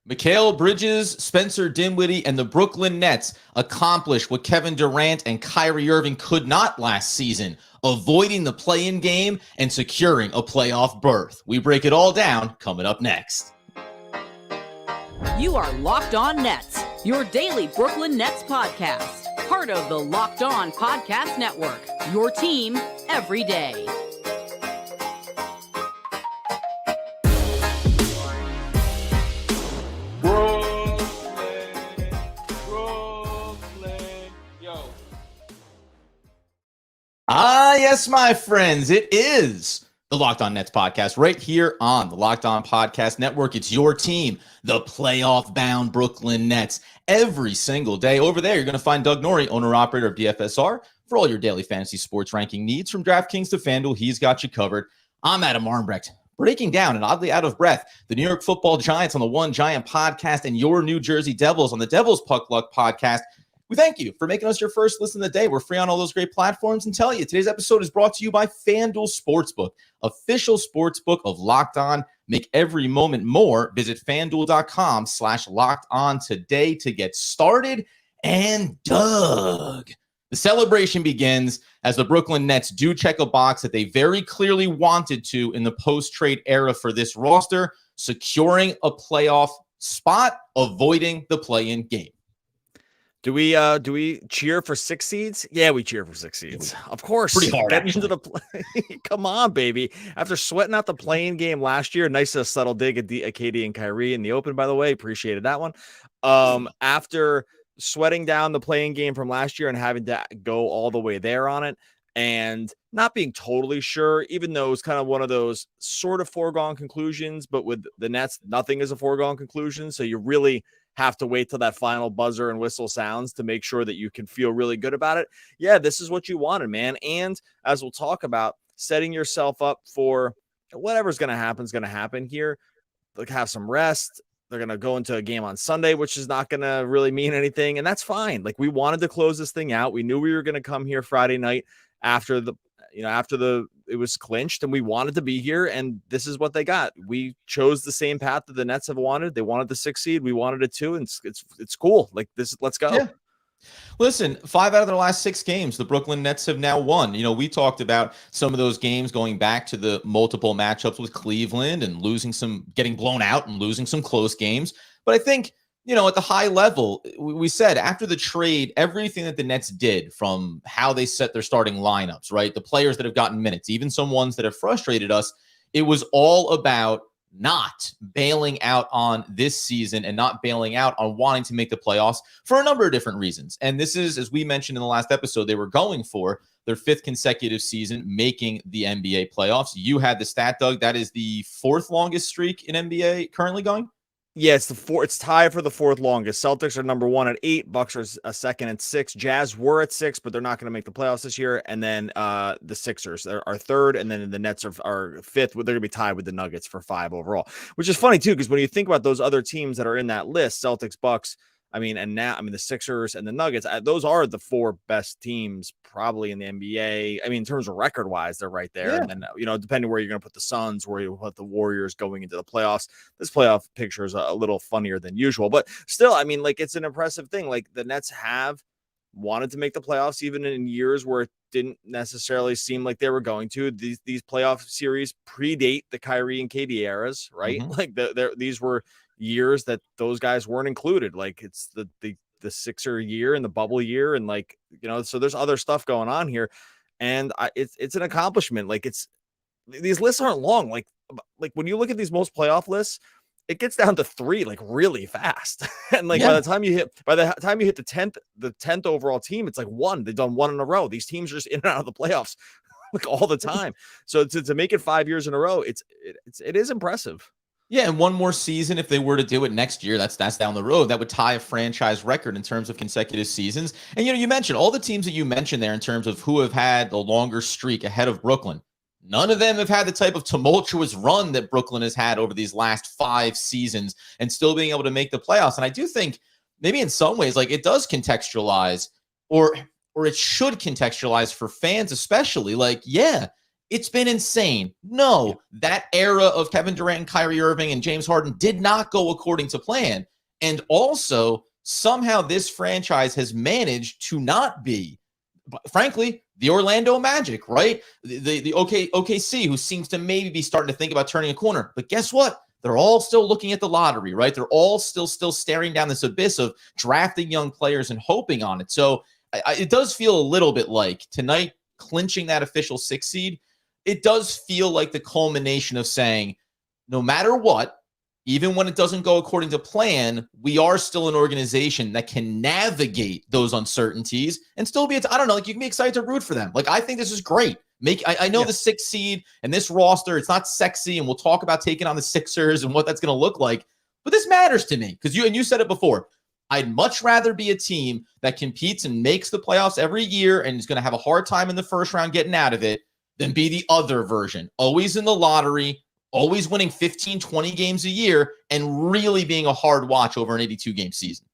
Mikal Bridges, Spencer Dinwiddie, and the Brooklyn Nets accomplished what Kevin Durant and Kyrie Irving could not last season, avoiding the play-in game and securing a playoff berth. We break it all down coming up next. You are Locked On Nets, your daily Brooklyn Nets podcast. Part of the Locked On Podcast Network, your team every day. Yes, my friends, it is the Locked On Nets podcast right here on the Locked On Podcast Network. It's your team, the playoff-bound Brooklyn Nets. Every single day over there, you're going to find Doug Norrie, owner-operator of DFSR, for all your daily fantasy sports ranking needs. From DraftKings to FanDuel, he's got you covered. I'm Adam Armbrecht, breaking down and oddly out of breath the New York Football Giants on the One Giant podcast and your New Jersey Devils on the Devils Puck Luck podcast. We thank you for making us your first listen of the day. We're free on all those great platforms. And tell you, today's episode is brought to you by FanDuel Sportsbook, official sportsbook of Locked On. Make every moment more. Visit FanDuel.com/LockedOn today to get started. And Doug, the celebration begins as the Brooklyn Nets do check a box that they very clearly wanted to in the post-trade era for this roster, securing a playoff spot, avoiding the play-in game. Do we cheer for 6 seeds? Yeah, we cheer for 6 seeds. Of course. Pretty hard, Getting into the play. Come on, baby. After sweating out the play-in game last year, nice subtle dig at KD and Kyrie in the open, by the way. Appreciated that one. After sweating down the play-in game from last year and having to go all the way there on it and not being totally sure, even though it's kind of one of those sort of foregone conclusions, but with the Nets, nothing is a foregone conclusion. So you really have to wait till that final buzzer and whistle sounds to make sure that you can feel really good about it. Yeah, this is what you wanted, man. And as we'll talk about, setting yourself up for whatever's going to happen here. Like, have some rest. They're going to go into a game on Sunday, which is not going to really mean anything. And that's fine. Like, we wanted to close this thing out. We knew we were going to come here Friday night after it was clinched, and we wanted to be here, and this is what they got. We chose the same path that the Nets have wanted. They wanted the 6 seed. We wanted it too, and it's cool. Like, this, let's go. Yeah. Listen, 5 out of their last 6 games, the Brooklyn Nets have now won. You know, we talked about some of those games going back to the multiple matchups with Cleveland and getting blown out and losing some close games. But I think, you know, at the high level, we said after the trade, everything that the Nets did, from how they set their starting lineups, right? The players that have gotten minutes, even some ones that have frustrated us, it was all about not bailing out on this season and not bailing out on wanting to make the playoffs for a number of different reasons. And this is, as we mentioned in the last episode, they were going for their 5th consecutive season making the NBA playoffs. You had the stat, Doug. That is the 4th longest streak in NBA currently going. Yeah, it's tied for the 4th longest. Celtics are number 1 at 8. Bucks are a second at 6. Jazz were at 6, but they're not going to make the playoffs this year. And then the Sixers are 3rd, and then the Nets are 5th. They're going to be tied with the Nuggets for 5 overall, which is funny too, because when you think about those other teams that are in that list, Celtics, Bucks, the Sixers and the Nuggets, those are the 4 best teams probably in the NBA. I mean, in terms of record wise, they're right there. Yeah. And then, depending where you're going to put the Suns, where you put the Warriors going into the playoffs, this playoff picture is a little funnier than usual, but still, I mean, like, it's an impressive thing. Like, the Nets have wanted to make the playoffs, even in years where it didn't necessarily seem like they were going to. These playoff series predate the Kyrie and KD eras, right? Mm-hmm. Like, these were years that those guys weren't included. Like, it's the Sixer year and the bubble year, and so there's other stuff going on here, and it's an accomplishment. Like, these lists aren't long. Like when you look at these most playoff lists, it gets down to 3 like really fast, and by the time you hit the 10th overall team, it's like 1. They've done 1 in a row. These teams are just in and out of the playoffs like all the time. So to make it 5 years in a row, it is impressive. Yeah, and one more season, if they were to do it next year, that's down the road. That would tie a franchise record in terms of consecutive seasons. And, you mentioned all the teams that you mentioned there in terms of who have had the longer streak ahead of Brooklyn. None of them have had the type of tumultuous run that Brooklyn has had over these last 5 seasons and still being able to make the playoffs. And I do think maybe in some ways, like, it does contextualize, or it should contextualize for fans especially. Like, yeah, It's been insane. No, that era of Kevin Durant and Kyrie Irving and James Harden did not go according to plan. And also, somehow this franchise has managed to not be, frankly, the Orlando Magic, right? The OKC, who seems to maybe be starting to think about turning a corner. But guess what? They're all still looking at the lottery, right? They're all still staring down this abyss of drafting young players and hoping on it. So it does feel a little bit like tonight, clinching that official 6 seed, it does feel like the culmination of saying, no matter what, even when it doesn't go according to plan, we are still an organization that can navigate those uncertainties and still be, I don't know, like you can be excited to root for them. Like, I think this is great. I know the 6 seed and this roster, it's not sexy, and we'll talk about taking on the Sixers and what that's going to look like, but this matters to me because you said it before. I'd much rather be a team that competes and makes the playoffs every year and is going to have a hard time in the first round getting out of it than be the other version, always in the lottery, always winning 15, 20 games a year, and really being a hard watch over an 82-game season.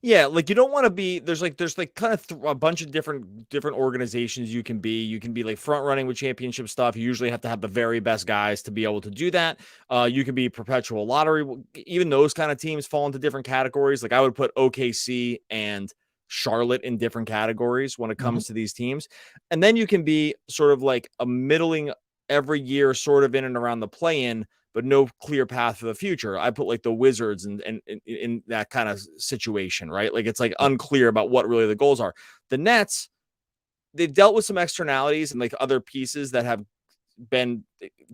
Yeah, like you don't want to be, there's kind of a bunch of different organizations you can be. You can be like front running with championship stuff. You usually have to have the very best guys to be able to do that. You can be perpetual lottery. Even those kind of teams fall into different categories. Like I would put OKC and Charlotte in different categories when it comes to these teams. And then you can be sort of like a middling every year, sort of in and around the play-in, but no clear path for the future. I put like the Wizards and in that kind of situation, right? Like it's like unclear about what really the goals are. The Nets, they've dealt with some externalities and like other pieces that have been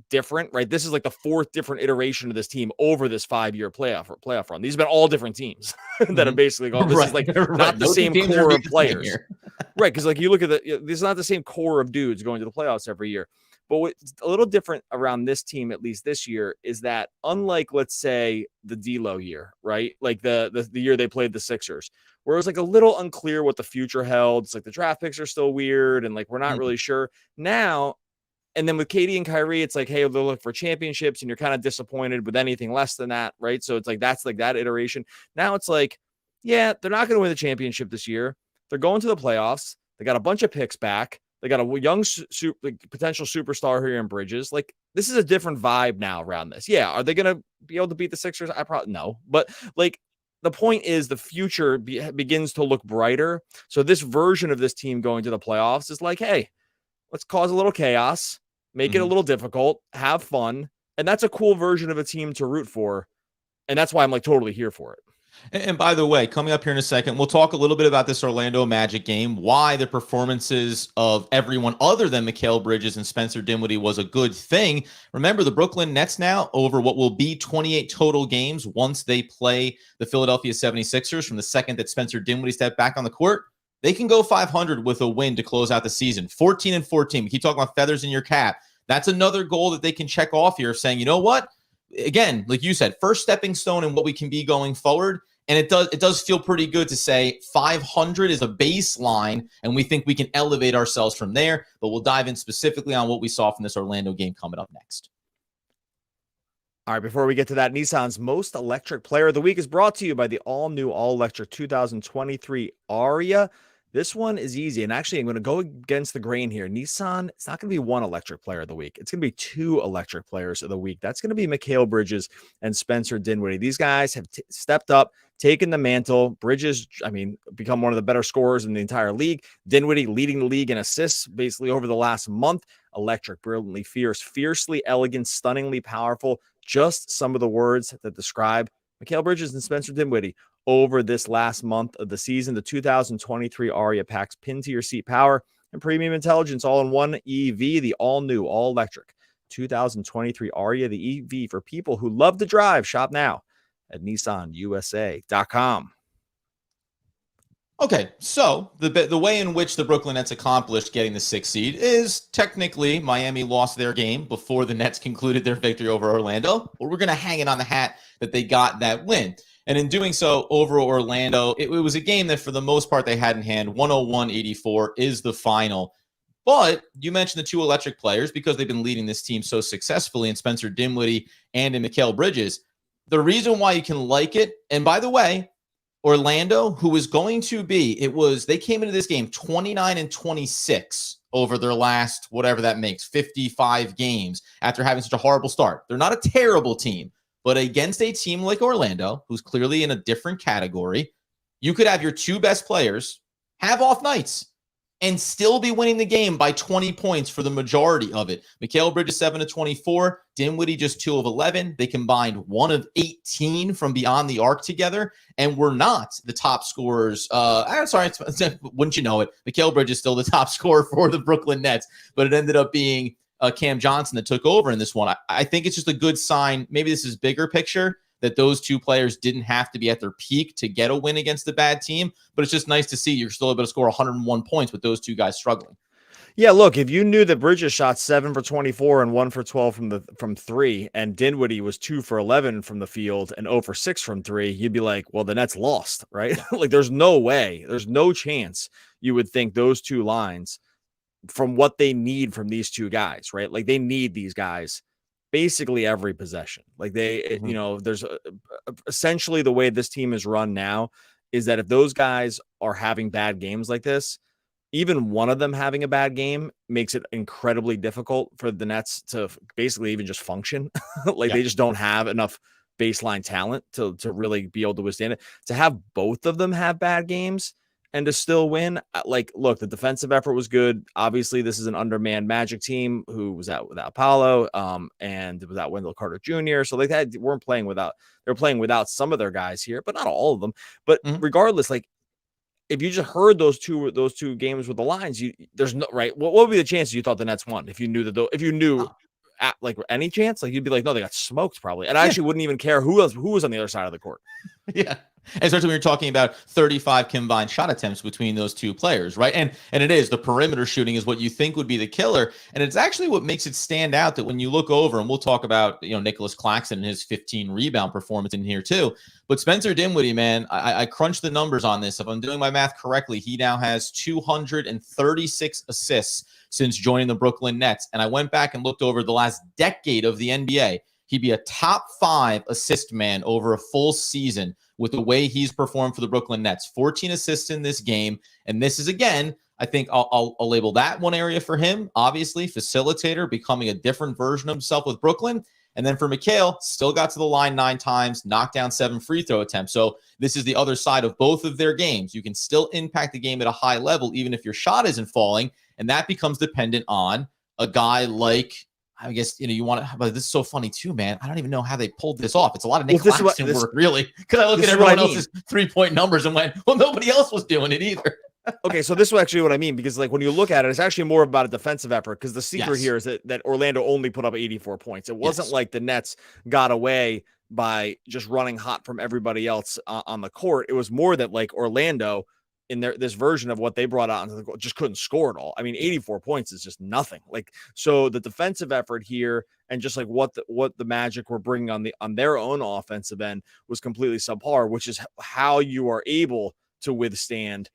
different, right? This is like the 4th different iteration of this team over this 5-year playoff run. These have been all different teams that have basically gone. This is like not the same core of players, right? Because like you look at this is not the same core of dudes going to the playoffs every year. But what's a little different around this team, at least this year, is that unlike, let's say, the D'Lo year, right? Like the year they played the Sixers, where it was like a little unclear what the future held. It's like the draft picks are still weird, and like we're not really sure now. And then with KD and Kyrie, it's like, hey, they'll look for championships, and you're kind of disappointed with anything less than that, right? So it's like that's like that iteration. Now it's like, yeah, they're not going to win the championship this year. They're going to the playoffs. They got a bunch of picks back. They got a young potential superstar here in Bridges. Like this is a different vibe now around this. Yeah. Are they going to be able to beat the Sixers? I probably no, but like the point is the future begins to look brighter. So this version of this team going to the playoffs is like, hey, let's cause a little chaos, make it a little difficult, have fun. And that's a cool version of a team to root for. And that's why I'm like totally here for it. And by the way, coming up here in a second, we'll talk a little bit about this Orlando Magic game, why the performances of everyone other than Mikal Bridges and Spencer Dinwiddie was a good thing. Remember, the Brooklyn Nets now, over what will be 28 total games once they play the Philadelphia 76ers from the second that Spencer Dinwiddie stepped back on the court, they can go 500 with a win to close out the season. 14-14. We keep talking about feathers in your cap. That's another goal that they can check off here, saying, you know what? Again, like you said, first stepping stone in what we can be going forward. And it does feel pretty good to say 500 is a baseline, and we think we can elevate ourselves from there. But we'll dive in specifically on what we saw from this Orlando game coming up next. All right, before we get to that, Nissan's Most Electric Player of the Week is brought to you by the all-new, all-electric 2023 Aria. This one is easy, and actually I'm going to go against the grain here. Nissan, it's not going to be one electric player of the week. It's going to be 2 electric players of the week. That's going to be Mikal Bridges and Spencer Dinwiddie. These guys have stepped up, taken the mantle. Bridges, become one of the better scorers in the entire league. Dinwiddie leading the league in assists basically over the last month. Electric, brilliantly fierce, fiercely elegant, stunningly powerful. Just some of the words that describe Mikal Bridges and Spencer Dinwiddie over this last month of the season. The 2023 Aria packs pin-to-your-seat power and premium intelligence all in one EV, the all-new, all-electric 2023 Aria, the EV for people who love to drive. Shop now at nissanusa.com. Okay, so the way in which the Brooklyn Nets accomplished getting the 6th seed is technically Miami lost their game before the Nets concluded their victory over Orlando. But we're going to hang it on the hat that they got that win. And in doing so over Orlando, it was a game that for the most part they had in hand. 101-84 is the final. But you mentioned the 2 electric players because they've been leading this team so successfully in Spencer Dinwiddie and in Mikal Bridges. The reason why you can like it, and by the way, Orlando, who was going to be, they came into this game 29-26 over their last, whatever that makes, 55 games after having such a horrible start. They're not a terrible team, but against a team like Orlando, who's clearly in a different category, you could have your two best players have off nights and still be winning the game by 20 points for the majority of it. Mikal Bridges 7-24, Dinwiddie just 2 of 11. They combined 1 of 18 from beyond the arc together, and we're not the top scorers. I'm sorry, wouldn't you know it? Mikal Bridges is still the top scorer for the Brooklyn Nets, but it ended up being Cam Johnson that took over in this one. I think it's just a good sign. Maybe this is bigger picture, that those two players didn't have to be at their peak to get a win against a bad team. But it's just nice to see you're still able to score 101 points with those two guys struggling. Yeah, look, if you knew that Bridges shot 7 for 24 and 1 for 12 from 3, and Dinwiddie was 2 for 11 from the field and 0 for 6 from 3, you'd be like, well, the Nets lost, right? Like, there's no way, there's no chance you would think those two lines, from what they need from these two guys, right? Like, they need these guys basically every possession. Like there's essentially the way this team is run now is that if those guys are having bad games like this, even one of them having a bad game makes it incredibly difficult for the Nets to basically even just function. They just don't have enough baseline talent to really be able to withstand it. To have both of them have bad games and to still win, look, the defensive effort was good. Obviously, this is an undermanned Magic team who was out without Paolo, and without Wendell Carter Jr. So they're playing without some of their guys here, but not all of them. But regardless, if you just heard those two games with the lines, there's no right. What would be the chances you thought the Nets won if you knew any chance? You'd be like, no, they got smoked probably, and I actually wouldn't even care who was on the other side of the court. Yeah. Especially when you're talking about 35 combined shot attempts between those two players, right? And it is the perimeter shooting is what you think would be the killer, and it's actually what makes it stand out that when you look over, and we'll talk about Nicholas Claxton and his 15 rebound performance in here too. But Spencer Dinwiddie, man, I crunched the numbers on this. If I'm doing my math correctly, he now has 236 assists since joining the Brooklyn Nets. And I went back and looked over the last decade of the NBA. He'd be a top 5 assist man over a full season with the way he's performed for the Brooklyn Nets. 14 assists in this game. And this is, again, I think I'll label that one area for him. Obviously, facilitator, becoming a different version of himself with Brooklyn. And then for Mikal, still got to the line 9 times, knocked down 7 free throw attempts. So this is the other side of both of their games. You can still impact the game at a high level, even if your shot isn't falling. And that becomes dependent on a guy like, I guess, you want to, but this is so funny too, man. I don't even know how they pulled this off. It's a lot of Nick Claxton work, really. Because I look at everyone else's 3-point numbers and went, well, nobody else was doing it either. Okay, so this is actually what I mean, because when you look at it, it's actually more about a defensive effort, because the secret here is that Orlando only put up 84 points. It wasn't like the Nets got away by just running hot from everybody else on the court. It was more that Orlando, in this version of what they brought out into the court, just couldn't score at all. I mean, 84 points is just nothing. So the defensive effort here, and just what the Magic were bringing on their own offensive end, was completely subpar, which is how you are able to withstand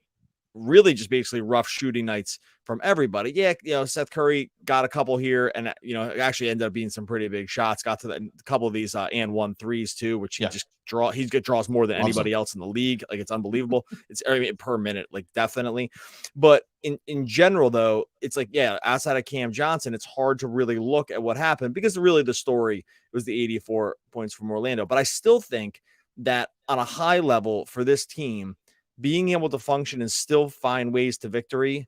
really just basically rough shooting nights from everybody. Yeah, Seth Curry got a couple here, and it actually ended up being some pretty big shots. Got to a couple of these and 1 threes too, which he draws more than anybody else in the league. It's unbelievable. It's per minute, definitely. But in general, though, it's outside of Cam Johnson, it's hard to really look at what happened, because really the story was the 84 points from Orlando. But I still think that on a high level for this team, being able to function and still find ways to victory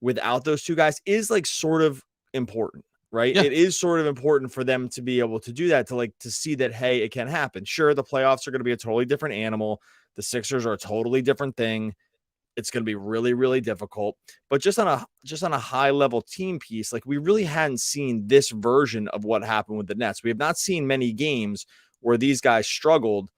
without those two guys is sort of important, right? Yeah. It is sort of important for them to be able to do that, to see that, hey, it can happen. Sure, the playoffs are going to be a totally different animal. The Sixers are a totally different thing. It's going to be really, really difficult. But just on a high level team piece, we really hadn't seen this version of what happened with the Nets. We have not seen many games where these guys struggled.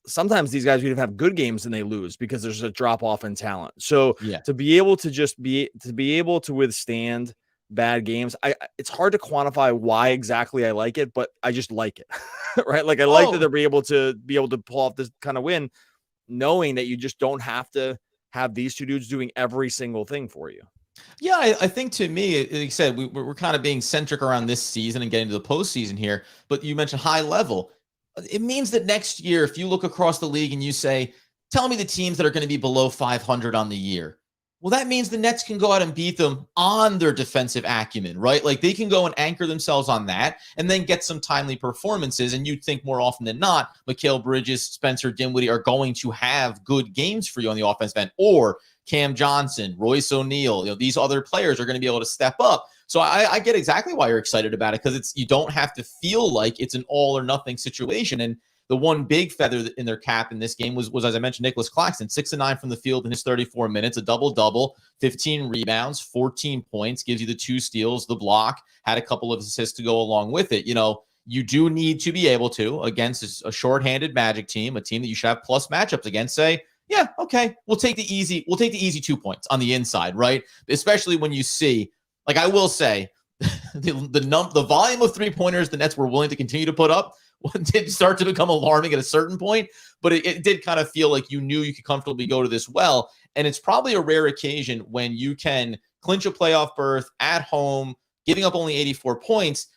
Sometimes these guys would have good games and they lose because there's a drop off in talent. So to be able to withstand bad games, it's hard to quantify why exactly I like it, but I just like it, right? I like that they're able to pull off this kind of win, knowing that you just don't have to have these two dudes doing every single thing for you. Yeah, I think to me, like you said, we're kind of being centric around this season and getting to the postseason here, but you mentioned high level. It means that next year, if you look across the league and you say, tell me the teams that are going to be below 500 on the year. Well, that means the Nets can go out and beat them on their defensive acumen, right? Like they can go and anchor themselves on that and then get some timely performances. And you'd think more often than not, Mikal Bridges, Spencer Dinwiddie are going to have good games for you on the offensive end, or Cam Johnson, Royce O'Neal, these other players are going to be able to step up. So I get exactly why you're excited about it, because you don't have to feel like it's an all or nothing situation. And the one big feather in their cap in this game was as I mentioned, Nicholas Claxton, 6 of 9 from the field in his 34 minutes, a double-double, 15 rebounds, 14 points, gives you the 2 steals, the block, had a couple of assists to go along with it. You do need to be able to, against a shorthanded Magic team, a team that you should have plus matchups against, say, yeah, okay, we'll take the easy 2 points on the inside, right? Especially when you see, like I will say, the volume of 3-pointers the Nets were willing to continue to put up did start to become alarming at a certain point, but it did kind of feel like you knew you could comfortably go to this well. And it's probably a rare occasion when you can clinch a playoff berth at home, giving up only 84 points.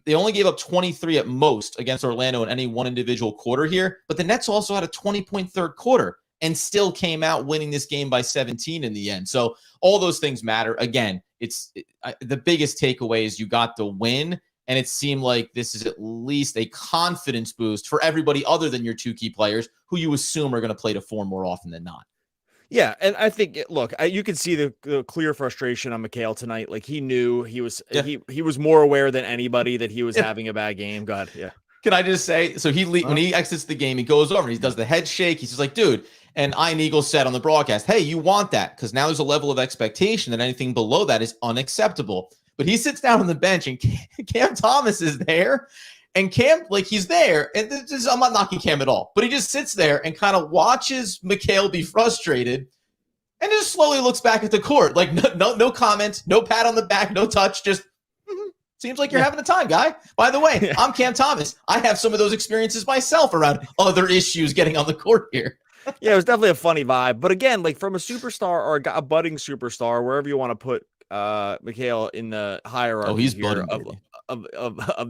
They only gave up 23 at most against Orlando in any one individual quarter here, but the Nets also had a 20-point third quarter and still came out winning this game by 17 in the end. So all those things matter. Again, the biggest takeaway is you got the win, and it seemed like this is at least a confidence boost for everybody other than your 2 key players, who you assume are going to play to form more often than not. Yeah, and I think, look, you could see the clear frustration on Mikal tonight. Like he knew he was more aware than anybody that he was having a bad game. Go ahead, yeah. Can I just say, so when he exits the game, he goes over and he does the head shake. He's just like, dude. And Ian Eagle said on the broadcast, hey, you want that, because now there's a level of expectation that anything below that is unacceptable. But he sits down on the bench, and Cam Thomas is there. And Cam, like, he's there. And I'm not knocking Cam at all, but he just sits there and kind of watches Mikal be frustrated and just slowly looks back at the court. Like, no comment, no pat on the back, no touch, just seems like you're having a time, guy. By the way, I'm Cam Thomas. I have some of those experiences myself around other issues getting on the court here. Yeah, it was definitely a funny vibe. But again, like from a superstar or a budding superstar, wherever you want to put Mikal in the hierarchy he's here budding, of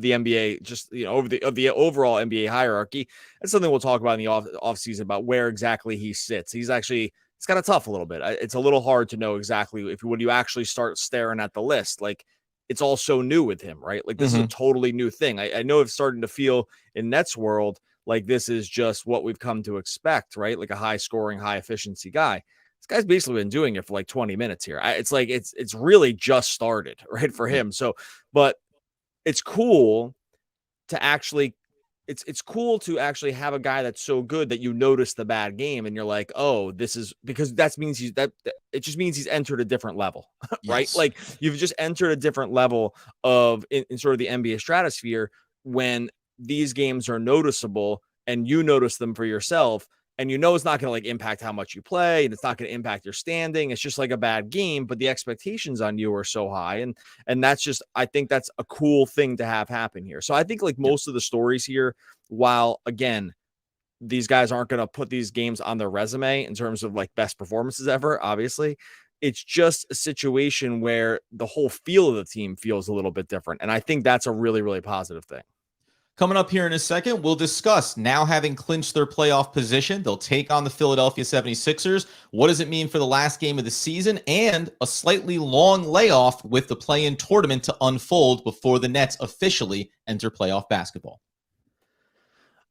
the NBA, just over the overall NBA hierarchy. That's something we'll talk about in the off season, about where exactly he sits. It's kind of tough a little bit. It's a little hard to know exactly when you actually start staring at the list. Like, it's all so new with him, right? Like this is a totally new thing. I know it's starting to feel in Nets world like this is just what we've come to expect, right? Like a high scoring, high efficiency guy. This guy's basically been doing it for like 20 minutes here. It's like, it's really just started, right, for him. So, but it's cool to actually, it's cool to actually have a guy that's so good that you notice the bad game and you're like, oh, this is because it just means he's entered a different level, right? Yes. Like you've just entered a different level of in sort of the NBA stratosphere when these games are noticeable and you notice them for yourself, and it's not going to like impact how much you play, and it's not going to impact your standing. It's just like a bad game, but the expectations on you are so high. And that's just, I think that's a cool thing to have happen here. So I think like most of the stories here, while again, these guys aren't going to put these games on their resume in terms of like best performances ever, obviously, it's just a situation where the whole feel of the team feels a little bit different. And I think that's a really, really positive thing. Coming up here in a second, we'll discuss now having clinched their playoff position. They'll take on the Philadelphia 76ers. What does it mean for the last game of the season? And a slightly long layoff with the play-in tournament to unfold before the Nets officially enter playoff basketball.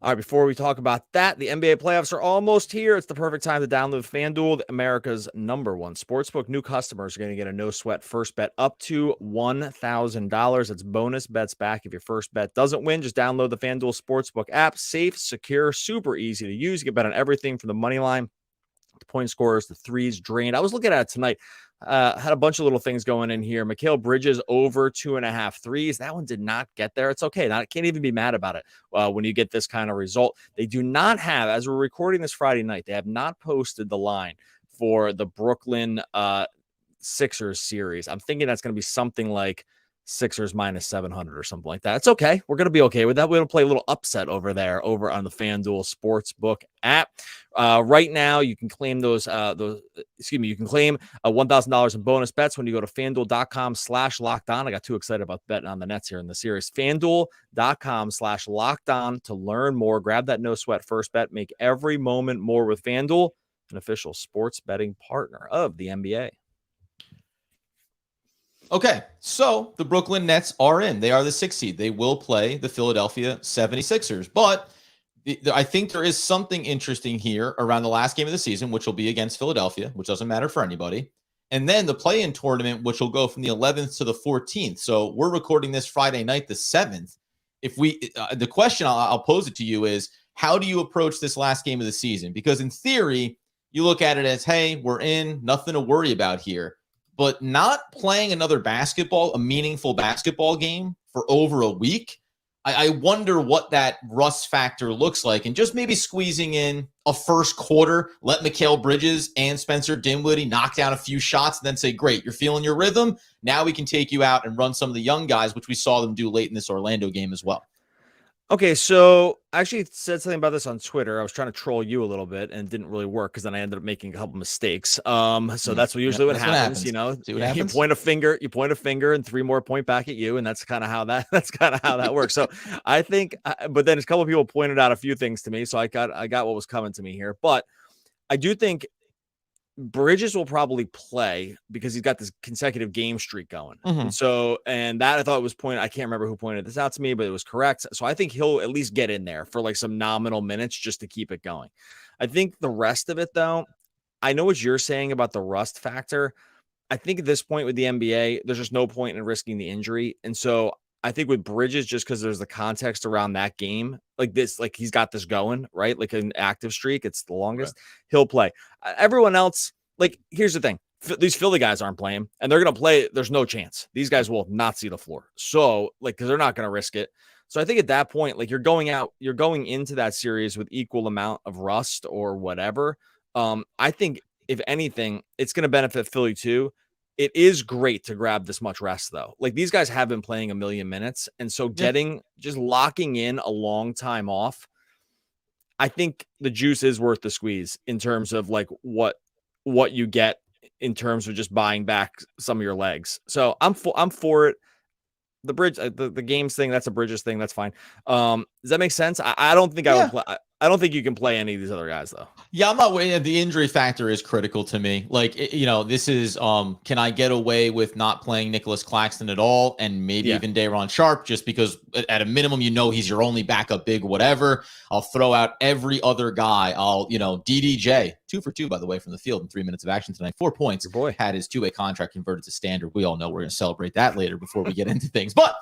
All right, before we talk about that, the NBA playoffs are almost here. It's the perfect time to download FanDuel, America's #1 sportsbook. New customers are going to get a no-sweat first bet up to $1,000. That's bonus bets back if your first bet doesn't win. Just download the FanDuel Sportsbook app. Safe, secure, super easy to use. You can bet on everything from the money line, the point scorers, the threes drained. I was looking at it tonight. Had a bunch of little things going in here. Mikal Bridges over 2.5 threes. That one did not get there. It's okay. I can't even be mad about it when you get this kind of result. They do not have, as we're recording this Friday night, they have not posted the line for the Brooklyn Sixers series. I'm thinking that's going to be something like Sixers minus 700 or something like that. It's okay. We're going to be okay with that. We're going to play a little upset over there, over on the FanDuel Sportsbook app. Right now, you can claim you can claim $1,000 in bonus bets when you go to FanDuel.com/lockedon. I got too excited about betting on the Nets here in the series. FanDuel.com/lockedon to learn more. Grab that no sweat first bet. Make every moment more with FanDuel, an official sports betting partner of the NBA. Okay, so the Brooklyn Nets are in. They are the 6th seed. They will play the Philadelphia 76ers. But I think there is something interesting here around the last game of the season, which will be against Philadelphia, which doesn't matter for anybody. And then the play-in tournament, which will go from the 11th to the 14th. So we're recording this Friday night, the 7th. The question I'll pose it to you is, how do you approach this last game of the season? Because in theory, you look at it as, hey, we're in, nothing to worry about here. But not playing a meaningful basketball game for over a week, I wonder what that rust factor looks like. And just maybe squeezing in a first quarter, let Mikal Bridges and Spencer Dinwiddie knock down a few shots, and then say, great, you're feeling your rhythm. Now we can take you out and run some of the young guys, which we saw them do late in this Orlando game as well. Okay, so I actually said something about this on Twitter. I was trying to troll you a little bit and it didn't really work because then I ended up making a couple mistakes. So that's what what happens. You know, you point a finger and 3 more point back at you, and that's kind of how that works. So I think, but then a couple of people pointed out a few things to me, so I got what was coming to me here. But I do think Bridges will probably play because he's got this consecutive game streak going. Mm-hmm. And that I thought was I can't remember who pointed this out to me, but it was correct. So I think he'll at least get in there for like some nominal minutes just to keep it going. I think the rest of it, though, I know what you're saying about the rust factor. I think at this point with the NBA, there's just no point in risking the injury. And so I think with Bridges, just because there's the context around that game, like this, like he's got this going, right? Like an active streak. It's the longest. Right. He'll play. Everyone else, like, here's the thing. These Philly guys aren't playing, and they're going to play. There's no chance. These guys will not see the floor. So, like, because they're not going to risk it. So I think at that point, like, you're going into that series with equal amount of rust or whatever. I think, if anything, it's going to benefit Philly too. It is great to grab this much rest, though. Like, these guys have been playing a million minutes. And so just locking in a long time off, I think the juice is worth the squeeze in terms of like what you get in terms of just buying back some of your legs. So I'm for it. The the games thing, that's a Bridges thing. That's fine. Does that make sense? I don't think I would play. I don't think you can play any of these other guys, though. Yeah, I'm not waiting. The injury factor is critical to me. Like, this is, can I get away with not playing Nicholas Claxton at all? And maybe even Day'Ron Sharpe, just because at a minimum, he's your only backup big, whatever. I'll throw out every other guy. DDJ, 2 for 2, by the way, from the field in 3 minutes of action tonight. 4 points. Your boy had his 2-way contract converted to standard. We all know we're going to celebrate that later before we get into things. But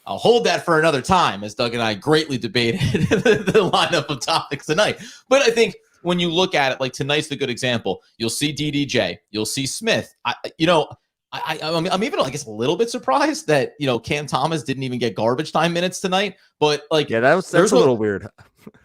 I'll hold that for another time, as Doug and I greatly debated the lineup of topics tonight. But I think when you look at it, like tonight's the good example. You'll see DDJ, you'll see Smith. I'm even, I guess, a little bit surprised that Cam Thomas didn't even get garbage time minutes tonight. But that's a little weird.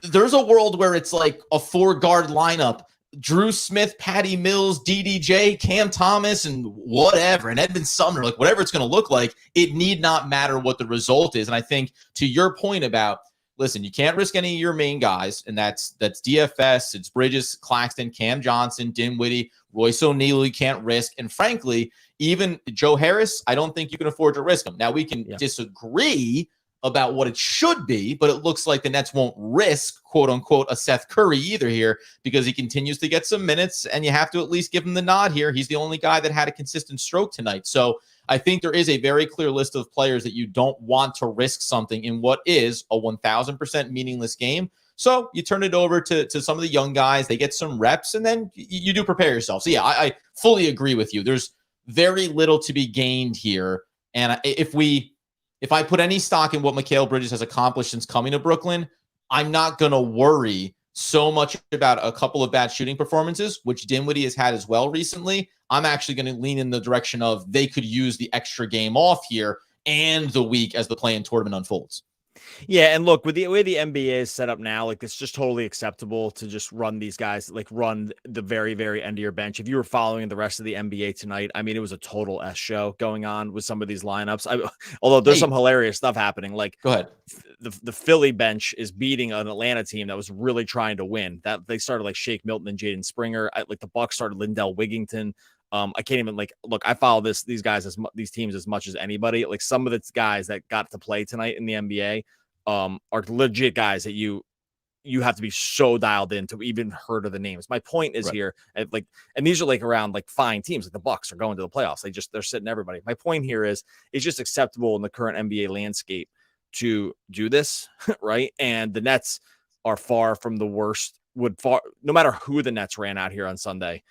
There's a world where it's like a 4-guard lineup. Drew Smith, Patty Mills, DDJ, Cam Thomas, and whatever, and Edmund Sumner, like whatever it's going to look like, it need not matter what the result is. And I think to your point about, listen, you can't risk any of your main guys, and that's DFS, it's Bridges, Claxton, Cam Johnson, Dinwiddie, Royce O'Neal, you can't risk. And frankly, even Joe Harris, I don't think you can afford to risk him. Now, we can disagree about what it should be, but it looks like the Nets won't risk, quote unquote, a Seth Curry either here, because he continues to get some minutes, and you have to at least give him the nod here. He's the only guy that had a consistent stroke tonight. So I think there is a very clear list of players that you don't want to risk something in what is a 1,000% meaningless game. So you turn it over to some of the young guys, they get some reps, and then you do prepare yourself. So yeah, I fully agree with you. There's very little to be gained here. And if I put any stock in what Mikal Bridges has accomplished since coming to Brooklyn, I'm not going to worry so much about a couple of bad shooting performances, which Dinwiddie has had as well recently. I'm actually going to lean in the direction of they could use the extra game off here and the week as the play-in tournament unfolds. Yeah, and look, with the way the NBA is set up now, like it's just totally acceptable to just run these guys, like run the very, very end of your bench. If you were following the rest of the NBA tonight, I mean, it was a total S show going on with some of these lineups. Although there's some hilarious stuff happening, like go ahead. The Philly bench is beating an Atlanta team that was really trying to win. That they started like Shake Milton and Jaden Springer. Like the Bucks started Lindell Wigington. I can't even look. I follow these guys these teams as much as anybody. Like some of the guys that got to play tonight in the NBA are legit guys that you have to be so dialed in to even heard of the names. My point is here, and these are like around like fine teams, like the Bucks are going to the playoffs. They're sitting everybody. My point here is it's just acceptable in the current NBA landscape to do this, right? And the Nets are far from the worst. No matter who the Nets ran out here on Sunday,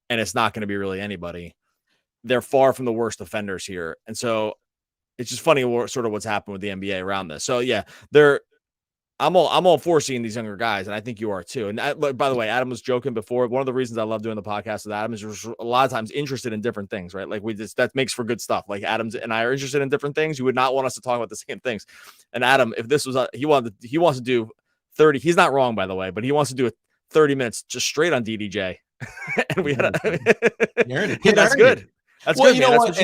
and it's not going to be really anybody. They're far from the worst offenders here, and so it's just funny sort of what's happened with the NBA around this. So yeah, I'm all for seeing these younger guys, and I think you are too. And by the way, Adam was joking before. One of the reasons I love doing the podcast with Adam is we're a lot of times interested in different things, right? Like that makes for good stuff. Like Adam and I are interested in different things. You would not want us to talk about the same things. And Adam, if this was he wants to do 30. He's not wrong, by the way, but he wants to do 30 minutes just straight on DDJ. And we had that's good. That's good. You know what?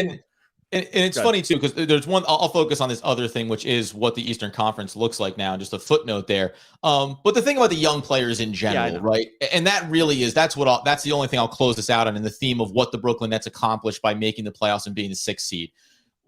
And it's funny too, because there's one, I'll focus on this other thing, which is what the Eastern Conference looks like now, just a footnote there. But the thing about the young players in general, right? And that really is, that's the only thing I'll close this out on in the theme of what the Brooklyn Nets accomplished by making the playoffs and being the 6th seed.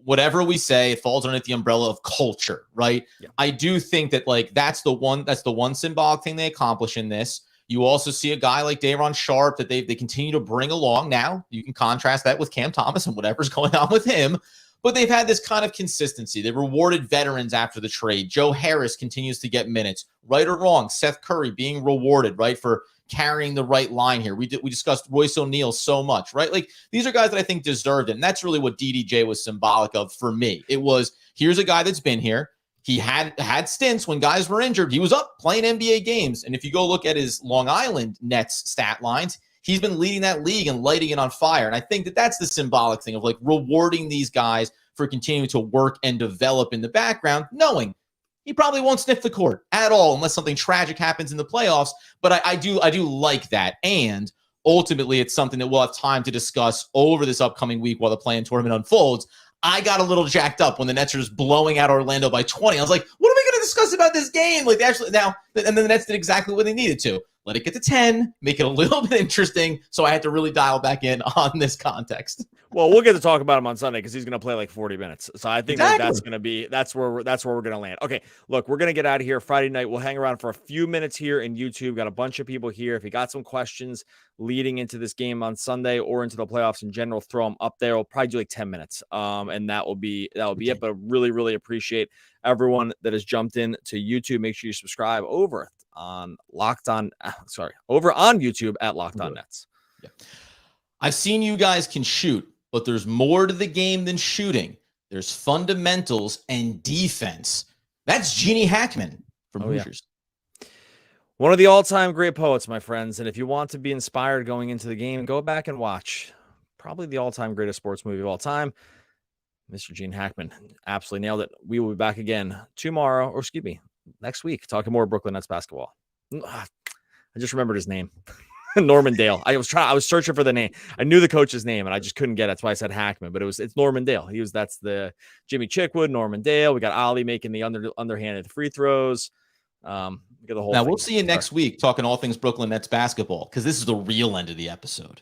Whatever we say, it falls underneath the umbrella of culture, right? Yeah. I do think that that's the one symbolic thing they accomplish in this. You also see a guy like Day'Ron Sharpe that they continue to bring along now. You can contrast that with Cam Thomas and whatever's going on with him. But they've had this kind of consistency. They rewarded veterans after the trade. Joe Harris continues to get minutes. Right or wrong, Seth Curry being rewarded, right, for carrying the right line here. We discussed Royce O'Neal so much, right? Like, these are guys that I think deserved it. And that's really what DDJ was symbolic of for me. It was, here's a guy that's been here. He had stints when guys were injured. He was up playing NBA games. And if you go look at his Long Island Nets stat lines, he's been leading that league and lighting it on fire. And I think that that's the symbolic thing of rewarding these guys for continuing to work and develop in the background, knowing he probably won't sniff the court at all unless something tragic happens in the playoffs. But I do like that. And ultimately, it's something that we'll have time to discuss over this upcoming week while the play-in tournament unfolds. I got a little jacked up when the Nets are just blowing out Orlando by 20. I was like, what are we going to discuss about this game? And then the Nets did exactly what they needed to. Let it get to 10, make it a little bit interesting. So I had to really dial back in on this context. Well, we'll get to talk about him on Sunday because he's going to play 40 minutes. So I think that's where we're going to land. Okay, look, we're going to get out of here Friday night. We'll hang around for a few minutes here in YouTube. Got a bunch of people here. If you got some questions leading into this game on Sunday or into the playoffs in general, throw them up there. We'll probably do 10 minutes. And that will be it. But I really, really appreciate everyone that has jumped in to YouTube. Make sure you subscribe over on YouTube at Locked On Nets. Yeah. I've seen you guys can shoot, but there's more to the game than shooting. There's fundamentals and defense. That's Gene Hackman from Hoosiers. Yeah. One of the all-time great poets, my friends. And if you want to be inspired going into the game, go back and watch probably the all-time greatest sports movie of all time, Mr. Gene Hackman. Absolutely nailed it. We will be back again next week, talking more Brooklyn Nets basketball. I just remembered his name. Norman Dale. I was searching for the name. I knew the coach's name and I just couldn't get it. That's why I said Hackman, but it's Norman Dale. That's the Jimmy Chickwood, Norman Dale. We got Ali making the underhanded free throws. We got the whole Now we'll see you next week talking all things Brooklyn Nets basketball, because this is the real end of the episode.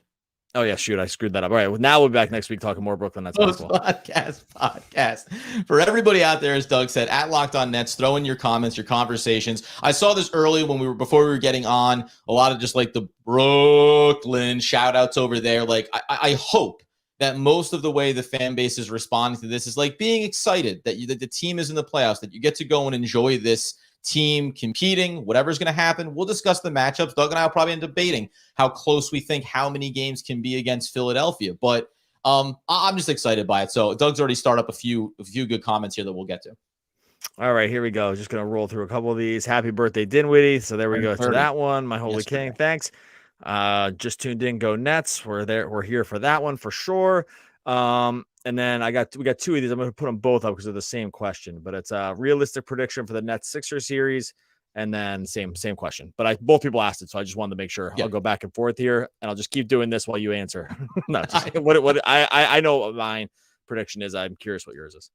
Oh, yeah, shoot, I screwed that up. All right, well, now we'll be back next week talking more Brooklyn Nets basketball. Podcast. For everybody out there, as Doug said, at Locked On Nets, throw in your comments, your conversations. I saw this early before we were getting on, a lot of just the Brooklyn shout-outs over there. I hope that most of the way the fan base is responding to this is being excited that the team is in the playoffs, that you get to go and enjoy this team competing, whatever's going to happen. We'll discuss the matchups. Doug and I will probably end up debating how close we think how many games can be against Philadelphia. But I'm just excited by it. So Doug's already started up a few good comments here that we'll get to. All right, here we go. Just going to roll through a couple of these. Happy birthday, Dinwiddie. So there we go to that one. My holy king. Thanks. Just tuned in. Go Nets. We're there. We're here for that one for sure. And then we got two of these. I'm going to put them both up because they're the same question, but it's a realistic prediction for the Nets Sixers series, and then same question. But both people asked it, so I just wanted to make sure. Yeah. I'll go back and forth here, and I'll just keep doing this while you answer. No, what I know what my prediction is. I'm curious what yours is.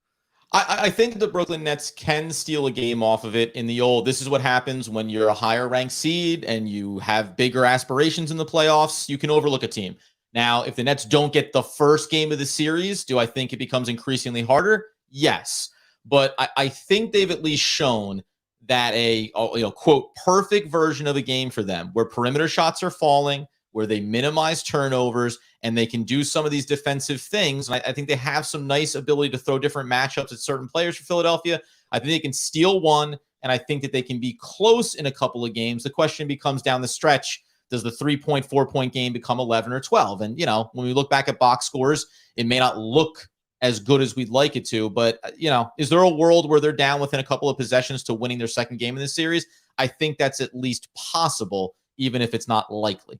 I think the Brooklyn Nets can steal a game off of it in the old. This is what happens when you're a higher ranked seed and you have bigger aspirations in the playoffs. You can overlook a team. Now, if the Nets don't get the first game of the series, do I think it becomes increasingly harder? Yes. But I think they've at least shown that a quote, perfect version of a game for them where perimeter shots are falling, where they minimize turnovers, and they can do some of these defensive things. And I think they have some nice ability to throw different matchups at certain players for Philadelphia. I think they can steal one, and I think that they can be close in a couple of games. The question becomes down the stretch, does the 3-point, 4-point game become 11 or 12? And, when we look back at box scores, it may not look as good as we'd like it to, but, is there a world where they're down within a couple of possessions to winning their second game in this series? I think that's at least possible, even if it's not likely.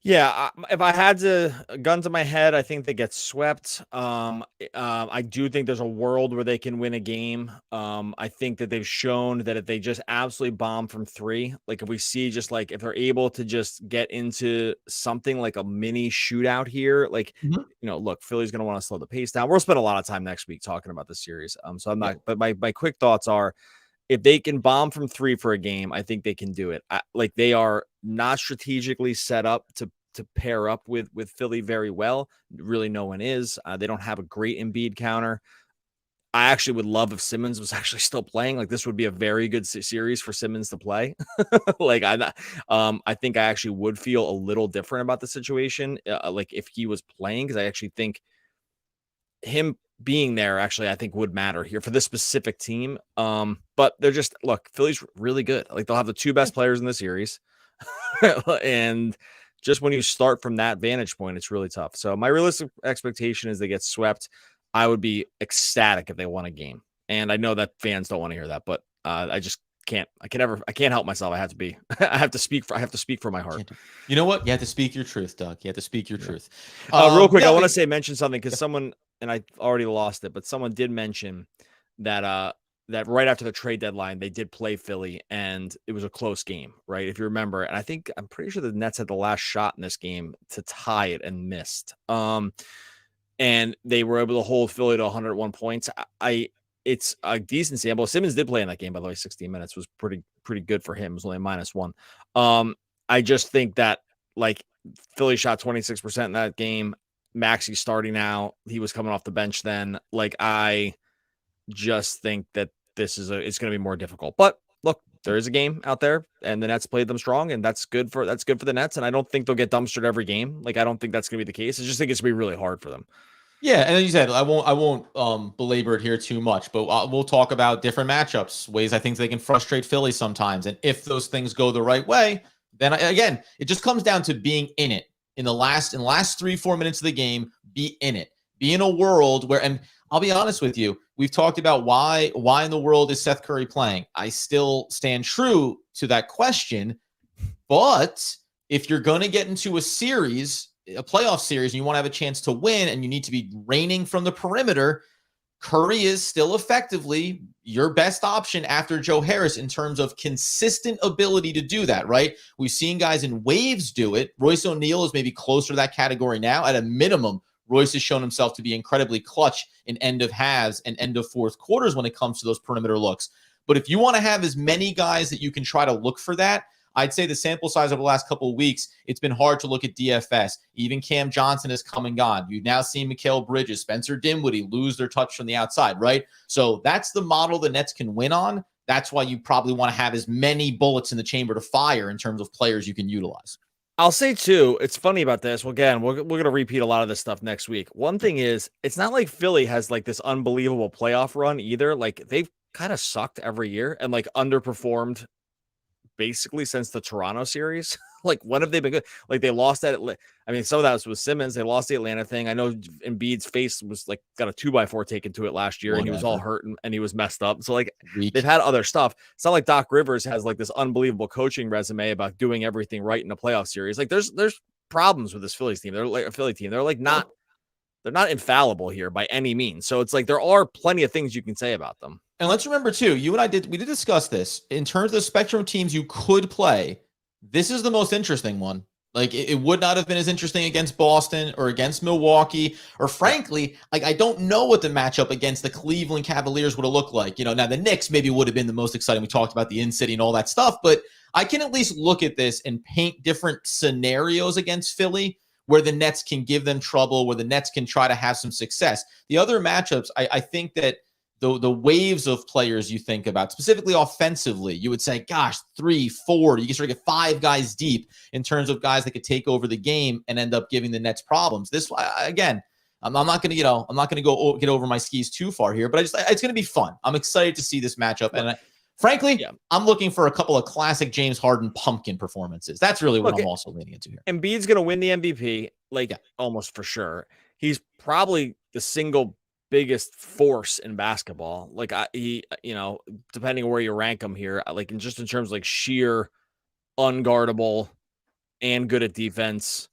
Yeah, if I had a gun to my head, I think they get swept. I do think there's a world where they can win a game. I think that they've shown that if they just absolutely bomb from three, like if we see just like if they're able to just get into something like a mini shootout here, like look, Philly's going to want to slow the pace down. We'll spend a lot of time next week talking about the series. So I'm not, but my quick thoughts are, if they can bomb from three for a game, I think they can do it. Like they are not strategically set up to pair up with Philly very well. Really, no one is. They don't have a great Embiid counter. I actually would love if Simmons was actually still playing. Like this would be a very good series for Simmons to play. I think I actually would feel a little different about the situation. Like if he was playing, because I actually think him being there actually I think would matter here for this specific team. But they're just Philly's really good. Like they'll have the two best players in the series. And just when you start from that vantage point, it's really tough. So my realistic expectation is they get swept. I would be ecstatic if they won a game. And I know that fans don't want to hear that, but I just can't. I can't help myself. I have to speak for my heart. You know what? You have to speak your truth, Doug. You have to speak your truth. Real quick, I want to mention something because someone, and I already lost it, but someone did mention that that right after the trade deadline, they did play Philly and it was a close game, right? If you remember, and I'm pretty sure the Nets had the last shot in this game to tie it and missed. And they were able to hold Philly to 101 points. It's a decent sample. Simmons did play in that game, by the way. 16 minutes was pretty good for him. It was only -1. I just think that Philly shot 26% in that game. Maxi's starting now. He was coming off the bench then. I just think that it's going to be more difficult. But look, there is a game out there, and the Nets played them strong, and that's good for the Nets. And I don't think they'll get dumpstered every game. I don't think that's going to be the case. I just think it's going to be really hard for them. Yeah, and as you said, I won't belabor it here too much, but we'll talk about different matchups, ways I think they can frustrate Philly sometimes, and if those things go the right way, then again, it just comes down to being in it in the last 3-4 minutes of the game. Be in it. Be in a world where, and I'll be honest with you, we've talked about why in the world is Seth Curry playing. I still stand true to that question, but if you're going to get into a playoff series, and you want to have a chance to win, and you need to be raining from the perimeter, Curry is still effectively your best option after Joe Harris in terms of consistent ability to do that, right? We've seen guys in waves do it. Royce O'Neal is maybe closer to that category now. At a minimum, Royce has shown himself to be incredibly clutch in end of halves and end of fourth quarters when it comes to those perimeter looks. But if you want to have as many guys that you can try to look for that, I'd say the sample size over the last couple of weeks, it's been hard to look at DFS. Even Cam Johnson has come and gone. You've now seen Mikal Bridges, Spencer Dinwiddie lose their touch from the outside, right? So that's the model the Nets can win on. That's why you probably want to have as many bullets in the chamber to fire in terms of players you can utilize. I'll say too, it's funny about this. Well, again, we're going to repeat a lot of this stuff next week. One thing is, it's not like Philly has this unbelievable playoff run either. They've kind of sucked every year and underperformed basically since the Toronto series. When have they been good? They lost that. I mean, some of that was with Simmons. They lost the Atlanta thing. I know Embiid's face was got a 2x4 taken to it last year, and he was all hurt and he was messed up. So they've had other stuff. It's not like Doc Rivers has this unbelievable coaching resume about doing everything right in a playoff series. There's problems with this Phillies team. They're a Philly team. They're not they're not infallible here by any means. So it's like there are plenty of things you can say about them. And let's remember too, we did discuss this in terms of the spectrum of teams you could play. This is the most interesting one. Like it would not have been as interesting against Boston or against Milwaukee, or frankly, like I don't know what the matchup against the Cleveland Cavaliers would have looked like. Now the Knicks maybe would have been the most exciting. We talked about the in-city and all that stuff, but I can at least look at this and paint different scenarios against Philly where the Nets can give them trouble, where the Nets can try to have some success. The other matchups, I think that the waves of players you think about, specifically offensively, you would say, gosh, 3, 4, you can sort of get 5 guys deep in terms of guys that could take over the game and end up giving the Nets problems. This, again, I'm not going to go get over my skis too far here, but it's going to be fun. I'm excited to see this matchup. And frankly, I'm looking for a couple of classic James Harden pumpkin performances. That's really what I'm also leaning into here. Embiid's going to win the MVP, almost for sure. He's probably the single biggest force in basketball. Depending on where you rank him here, in terms of sheer unguardable and good at defense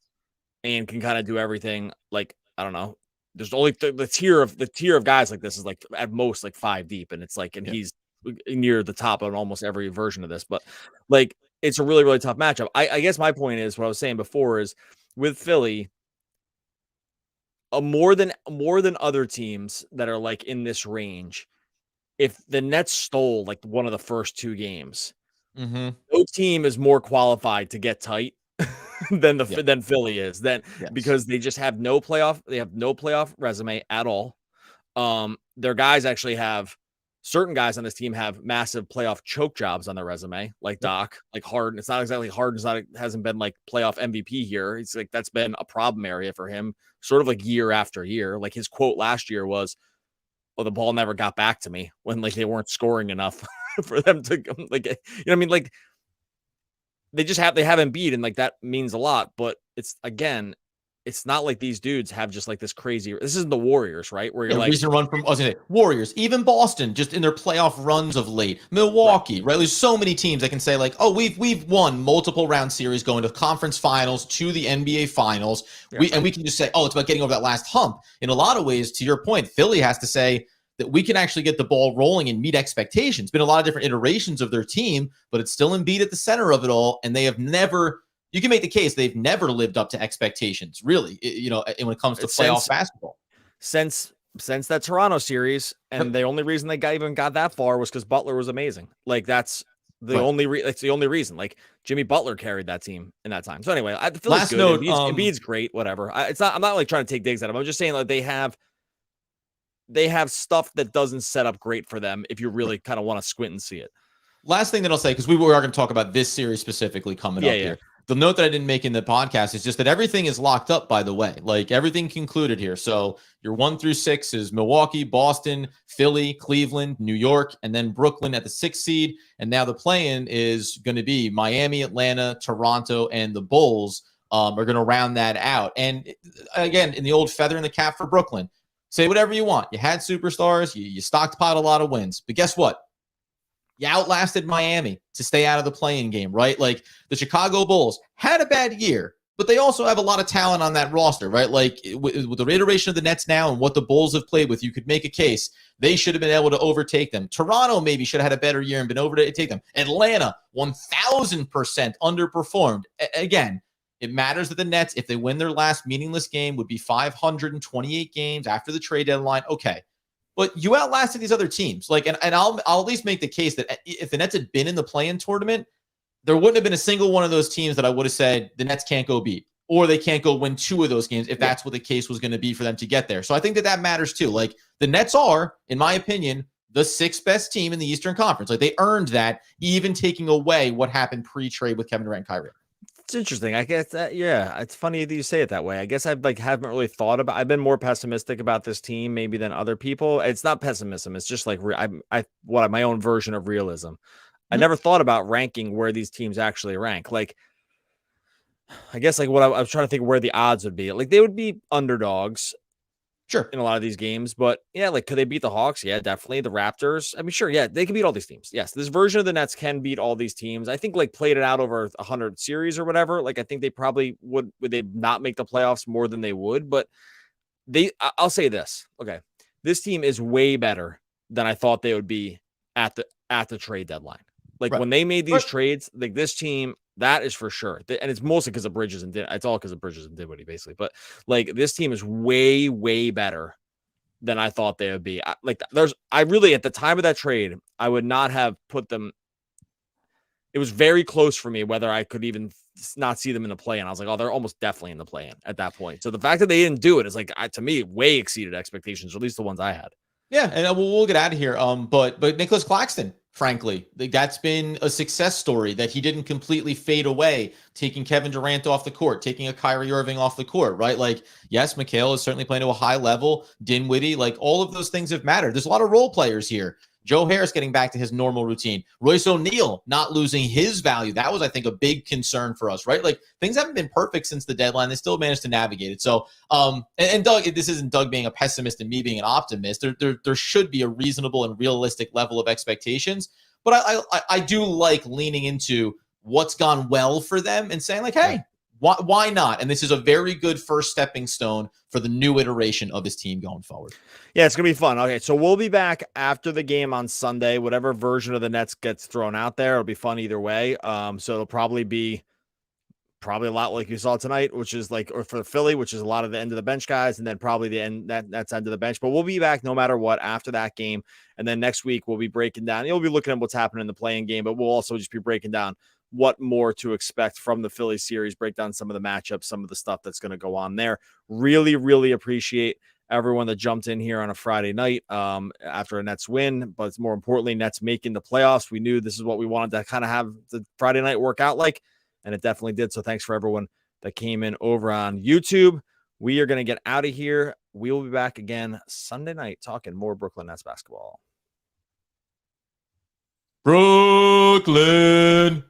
and can kind of do everything. I don't know. There's only the tier of guys like this is at most 5 deep, and it's he's near the top on almost every version of this. But it's a really, really tough matchup. I guess my point is what I was saying before is with Philly, more than other teams that are in this range, if the Nets stole one of the first 2 games, no team is more qualified to get tight than Philly is. Because they just have no playoff resume at all. Their guys actually have certain guys on this team have massive playoff choke jobs on their resume, like Doc, like Harden. It's not exactly Harden. Hasn't been playoff MVP here. It's that's been a problem area for him, sort of year after year. His quote last year was, "Well, the ball never got back to me," when they weren't scoring enough for them to they have Embiid, and that means a lot. But it's not like these dudes have just this crazy. This isn't the Warriors, right? Where you're reason to run from Warriors, even Boston, just in their playoff runs of late. Milwaukee, right? There's so many teams that can say we've won multiple round series, going to conference finals, to the NBA finals. And we can just say, it's about getting over that last hump. In a lot of ways, to your point, Philly has to say that we can actually get the ball rolling and meet expectations. Been a lot of different iterations of their team, but it's still Embiid at the center of it all, and they have never. You can make the case they've never lived up to expectations, really, when it comes to playoff basketball. Since that Toronto series, and the only reason they got that far was because Butler was amazing. That's the only reason. Jimmy Butler carried that team in that time. So anyway, I feel last note, Embiid's great, whatever. I'm not trying to take digs at him. I'm just saying they have stuff that doesn't set up great for them if you really kind of want to squint and see it. Last thing that I'll say, because we are going to talk about this series specifically coming up here. The note that I didn't make in the podcast is just that everything is locked up, by the way. Everything concluded here. So your 1 through 6 is Milwaukee, Boston, Philly, Cleveland, New York, and then Brooklyn at the 6th seed. And now the play-in is going to be Miami, Atlanta, Toronto, and the Bulls are going to round that out. And again, in the old feather in the cap for Brooklyn, say whatever you want. You had superstars. You stockpiled a lot of wins. But guess what? You outlasted Miami to stay out of the play-in game, right? The Chicago Bulls had a bad year, but they also have a lot of talent on that roster, right? With the iteration of the Nets now and what the Bulls have played with, you could make a case they should have been able to overtake them. Toronto maybe should have had a better year and been able to take them. Atlanta, 1,000% underperformed. Again, it matters that the Nets, if they win their last meaningless game, would be 528 games after the trade deadline. Okay. But you outlasted these other teams. And I'll at least make the case that if the Nets had been in the play-in tournament, there wouldn't have been a single one of those teams that I would have said the Nets can't go beat, or they can't go win 2 of those games if that's what the case was going to be for them to get there. So I think that matters too. The Nets are, in my opinion, the 6th best team in the Eastern Conference. They earned that, even taking away what happened pre-trade with Kevin Durant and Kyrie. It's interesting. I guess that, it's funny that you say it that way. I guess I haven't really thought about. I've been more pessimistic about this team maybe than other people. It's not pessimism. It's just my own version of realism. I never thought about ranking where these teams actually rank. I guess what I was trying to think where the odds would be. They would be underdogs. Sure. In a lot of these games, but could they beat the Hawks? Yeah, definitely. The Raptors. I mean, sure. Yeah, they can beat all these teams. Yes. This version of the Nets can beat all these teams. I think played it out over 100 series or whatever. I think they probably would they not make the playoffs more than they would, but I'll say this. Okay. This team is way better than I thought they would be at the trade deadline. Like when they made these trades, like this team, that is for sure. And it's mostly because of Bridges and it's all because of Bridges and Dinwiddie, basically. But like this team is way, way better than I thought they would be. I really, at the time of that trade, I would not have put them. It was very close for me whether I could even not see them in the play-in. I was like, oh, they're almost definitely in the play-in at that point. So the fact that they didn't do it is like, to me, way exceeded expectations, or at least the ones I had. Yeah, and we'll get out of here. But Nicholas Claxton, frankly, that's been a success story that he didn't completely fade away, taking Kevin Durant off the court, taking a Kyrie Irving off the court, right? Like, yes, Mikal is certainly playing to a high level. Dinwiddie, like all of those things have mattered. There's a lot of role players here. Joe Harris getting back to his normal routine. Royce O'Neal not losing his value. That was, I think, a big concern for us, right? Like things haven't been perfect since the deadline. They still managed to navigate it. So, and Doug, this isn't Doug being a pessimist and me being an optimist. There should be a reasonable and realistic level of expectations. But I do like leaning into what's gone well for them and saying like, hey, why not? And this is a very good first stepping stone for the new iteration of this team going forward. Yeah, it's going to be fun. Okay, so we'll be back after the game on Sunday. Whatever version of the Nets gets thrown out there, it'll be fun either way. So it'll probably be a lot like you saw tonight, which is like, or for Philly, which is a lot of the end of the bench guys, and then probably the end that's end of the bench. But we'll be back no matter what after that game. And then next week we'll be breaking down. You'll be looking at what's happening in the playing game, but we'll also just be breaking down what more to expect from the Philly series, break down some of the matchups, some of the stuff that's going to go on there. Really, really appreciate everyone that jumped in here on a Friday night after a Nets win, but more importantly, Nets making the playoffs. We knew this is what we wanted to kind of have the Friday night work out like, and it definitely did. So thanks for everyone that came in over on YouTube. We are going to get out of here. We will be back again Sunday night talking more Brooklyn Nets basketball. Brooklyn.